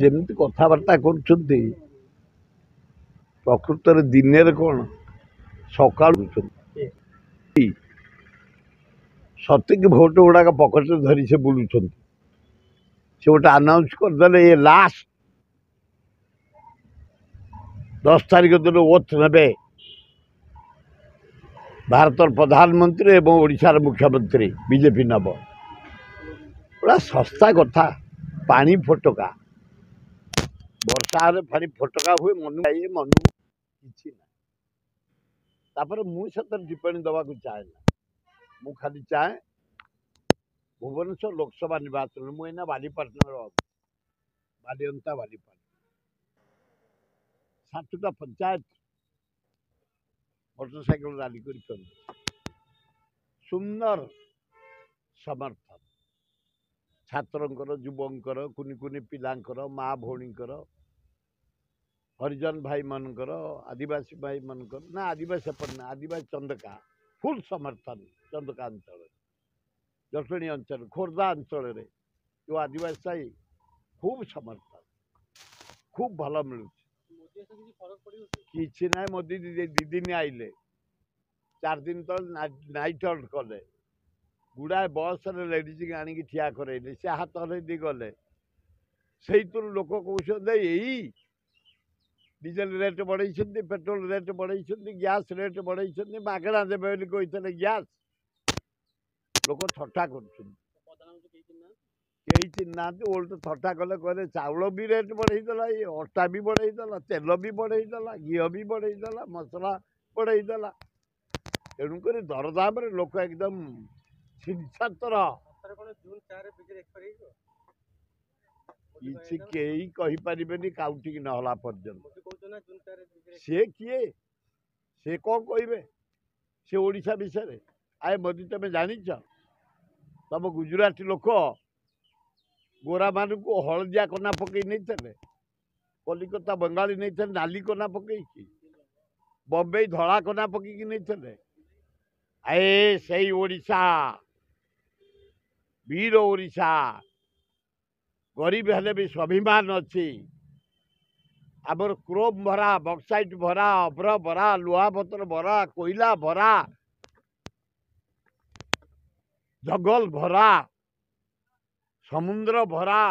ଯେମିତି କଥାବାର୍ତ୍ତା କରୁଛନ୍ତି ପ୍ରକୃତରେ ଦିନରେ କ'ଣ ସକାଳୁ ସତିକି ଭୋଟ ଗୁଡ଼ାକ ପକେଟରେ ଧରି ସେ ବୁଲୁଛନ୍ତି। ସେ ଗୋଟେ ଆନାଉନ୍ସ କରିଦେଲେ ଏ ଲାଷ୍ଟ 10 ତାରିଖ ଦିନ ଓଥ୍ ନେବେ ଭାରତର ପ୍ରଧାନମନ୍ତ୍ରୀ ଏବଂ ଓଡ଼ିଶାର ମୁଖ୍ୟମନ୍ତ୍ରୀ ବିଜେପି ନେବ। ପୁରା ଶସ୍ତା କଥା, ପାଣି ଫୋଟକା। ବର୍ଷା ହେଲେ ପାଣି ଫୋଟକା ହୁଏ, ମନୁ କିଛି ନାହିଁ। ତାପରେ ମୁଁ ସେଥିରେ ଟିପ୍ପଣୀ ଦେବାକୁ ଚାହେଁ ନା। ମୁଁ ଖାଲି ଚାହେଁ ଭୁବନେଶ୍ୱର ଲୋକସଭା ନିର୍ବାଚନ, ମୁଁ ଏଇନା ବାଲିପାଟଣାର ବାଲିଅନ୍ତା ବାଲିପାଟଣା 7ଟା ପଞ୍ଚାୟତ ମୋଟରସାଇକେଲ ରାଲି କରିଛନ୍ତି। ସୁନ୍ଦର ସମର୍ଥନ ଛାତ୍ରଙ୍କର, ଯୁବଙ୍କର, କୁନି କୁନି ପିଲାଙ୍କର, ମା ଭଉଣୀଙ୍କର, ହରିଜନ ଭାଇମାନଙ୍କର, ଆଦିବାସୀ ଭାଇମାନଙ୍କର, ନା ଆଦିବାସୀ ଏପଟେ ନା ଆଦିବାସୀ ଚନ୍ଦକା ଫୁଲ୍ ସମର୍ଥନ। ଚନ୍ଦକା ଅଞ୍ଚଳରେ, ଜଟଣୀ ଅଞ୍ଚଳ, ଖୋର୍ଦ୍ଧା ଅଞ୍ଚଳରେ ଯେଉଁ ଆଦିବାସୀ ସାହି ଖୁବ୍ ସମର୍ଥନ, ଖୁବ୍ ଭଲ ମିଳୁଛି। କିଛି ନାହିଁ, ମୋଦି 2 ଦିନ ଆଇଲେ, 4 ଦିନ ତଳେ ନାଇଟ୍ ହଲ୍ଟ କଲେ, ଗୁଡ଼ାଏ ବସ୍ରେ ଲେଡ଼ିଜ୍କି ଆଣିକି ଠିଆ କରେଇଲେ, ସେ ହାତ ହଲେଇ ଦେଇ ଗଲେ। ସେଇଥିରୁ ଲୋକ କହୁଛନ୍ତି ଏଇ ଡିଜେଲ ରେଟ୍ ବଢ଼େଇଛନ୍ତି, ପେଟ୍ରୋଲ ରେଟ୍ ବଢ଼େଇଛନ୍ତି, ଗ୍ୟାସ୍ ରେଟ୍ ବଢ଼େଇଛନ୍ତି, ମାଗଣା ଦେବେ ବୋଲି କହିଥିଲେ ଗ୍ୟାସ୍। ଲୋକ ଥଟ୍ଟା କରୁଛନ୍ତି, କେହି ଚିହ୍ନାହାନ୍ତି। ଓଲ୍ଟ ଥଟ୍ଟା କଲେ, କହିଲେ ଚାଉଳ ବି ରେଟ୍ ବଢ଼େଇଦେଲା, ଏ ଅଟା ବି ବଢ଼େଇଦେଲା, ତେଲ ବି ବଢ଼େଇଦେଲା, ଘିଅ ବି ବଢ଼େଇଦେଲା, ମସଲା ବଢ଼େଇଦେଲା। ତେଣୁକରି ଦରଦାମରେ ଲୋକ ଏକଦମ ଛିନଛତ୍ର। କିଛି କେହି କହିପାରିବେନି କାଉଣ୍ଟିଂ ନହେଲା ପର୍ଯ୍ୟନ୍ତ। ସେ କିଏ, ସେ କ'ଣ କହିବେ? ସେ ଓଡ଼ିଶା ବିଷୟରେ? ଆଏ ମୋଦି, ତମେ ଜାଣିଛ ତମ ଗୁଜୁରାଟୀ ଲୋକ ଗୋରାମାନଙ୍କୁ ହଳଦିଆ କନା ପକେଇ ନେଇଥିଲେ, କଲିକତା ବଙ୍ଗାଳୀ ନେଇଥିଲେ ନାଲି କନା ପକେଇକି, ବମ୍ବେଇ ଧଳା କନା ପକେଇକି ନେଇଥିଲେ। ଆଏ ସେଇ ଓଡ଼ିଶା, ବୀର ଓଡ଼ିଶା, ଗରିବ ହେଲେ ବି ସ୍ୱାଭିମାନ ଅଛି। ଆମର କ୍ରୋମ ଭରା, ବକ୍ସାଇଟ୍ ଭରା, ଅଭ୍ର ଭରା, ଲୁହାପଥର ଭରା, କୋଇଲା ଭରା, ଜଙ୍ଗଲ ଭରା, ସମୁଦ୍ର ଭରା,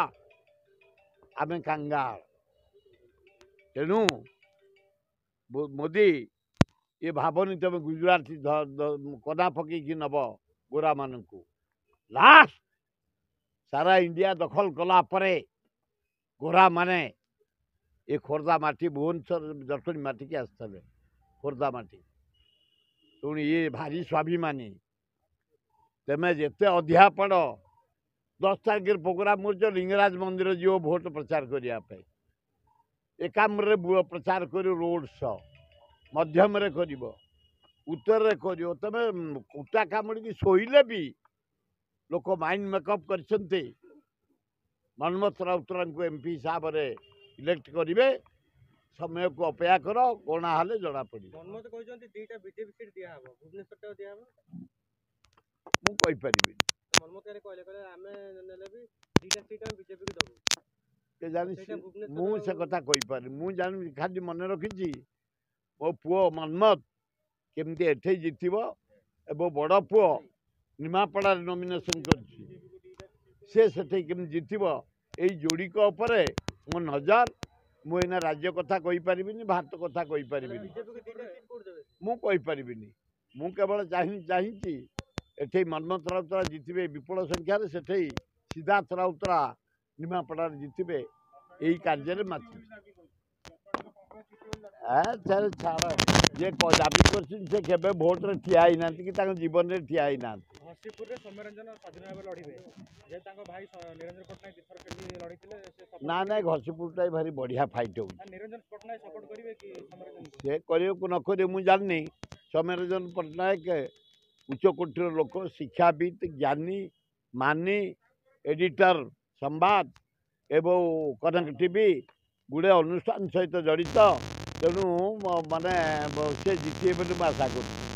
ଆମେ କାଙ୍ଗାଳ। ତେଣୁ ମୋଦି, ଏ ଭାବନି ତମେ ଗୁଜୁରାଟୀ କନା ପକେଇକି ନେବ ଗୋରାମାନଙ୍କୁ। ଲାଷ୍ଟ ସାରା ଇଣ୍ଡିଆ ଦଖଲ କଲା ପରେ ଗୋରାମାନେ ଏ ଖୋର୍ଦ୍ଧା ମାଟି, ଭୁବନେଶ୍ୱର ଜଟଣୀ ମାଟିକି ଆସିଥିଲେ, ଖୋର୍ଦ୍ଧା ମାଟି। ତେଣୁ ଇଏ ଭାରି ସ୍ୱାଭିମାନୀ। ତମେ ଯେତେ ଅଧିକା ପଡ଼, 10 ତାରିଖରେ ପ୍ରୋଗ୍ରାମ କରୁଛ, ଲିଙ୍ଗରାଜ ମନ୍ଦିର ଯିବ ଭୋଟ ପ୍ରଚାର କରିବା ପାଇଁ। ଏକାମ୍ରରେ ପ୍ରଚାର କରିବ, ରୋଡ୍ ଶୋ ମଧ୍ୟମରେ କରିବ, ଉତ୍ତରରେ କରିବ। ତମେ କୁଟା କାମୁଡ଼ିକି ଶୋଇଲେ ବି ଲୋକ ମାଇଣ୍ଡ ମେକଅପ୍ କରିଛନ୍ତି, ମନ୍ମଥ ରାଉତରାୟଙ୍କୁ MP ହିସାବରେ ଇଲେକ୍ଟ କରିବେ। ସମୟକୁ ଅପେକ୍ଷା କର, ଗଣା ହେଲେ ଜଣାପଡ଼ିବ। ମୁଁ କହିପାରିବିନି, ମୁଁ ସେ କଥା କହିପାରିବି। ମୁଁ ଜାଣି ଖାଲି ମନେ ରଖିଛି ମୋ ପୁଅ ମନ୍ମଥ କେମିତି ଏଠେଇ ଜିତିବ, ଏବଂ ବଡ଼ ପୁଅ ନିମାପଡ଼ାରେ ନମିନେସନ୍ କରିଛି, ସେ ସେଠେଇ କେମିତି ଜିତିବ, ଏଇ ଯୋଡ଼ିକ ଉପରେ ମୋ ନଜର। ମୁଁ ଏଇନା ରାଜ୍ୟ କଥା କହିପାରିବିନି, ଭାରତ କଥା କହିପାରିବିନି, ମୁଁ କହିପାରିବିନି। ମୁଁ କେବଳ ଚାହିଁଛି ଏଠେଇ ମନ୍ମଥ ରାଉତରାୟ ଜିତିବେ ବିପୁଳ ସଂଖ୍ୟାରେ, ସେଠେଇ ସିଦ୍ଧାର୍ଥ ରାଉତରାୟ ନିମାପଡ଼ାରେ ଜିତିବେ। ଏଇ କାର୍ଯ୍ୟରେ ମାତିଛି। ଛାଡ଼, ଯିଏ ଦାବି କରିଛନ୍ତି ସେ କେବେ ଭୋଟରେ ଠିଆ ହେଇନାହାନ୍ତି କି ତାଙ୍କ ଜୀବନରେ ଠିଆ ହେଇନାହାନ୍ତି। ନା ନାଇଁ, ଘଷିପୁରଟା ଭାରି ବଢ଼ିଆ ଫାଇଟ୍ ହେଉଛି। ସେ କରିବାକୁ ନ କରିବେ ମୁଁ ଜାଣିନି। ସୌମ୍ୟରଞ୍ଜନ ପଟ୍ଟନାୟକ ଉଚ୍ଚ କୋଟିର ଲୋକ, ଶିକ୍ଷାବିତ୍, ଜ୍ଞାନୀ, ମାନି, ଏଡିଟର ସମ୍ବାଦ ଏବଂ କନକ ଟିଭି ଗୁଡ଼େ ଅନୁଷ୍ଠାନ ସହିତ ଜଡ଼ିତ। ତେଣୁ ମାନେ ସେ ଜିତିବେ ବୋଲି ମୁଁ ଆଶା କରୁଛି।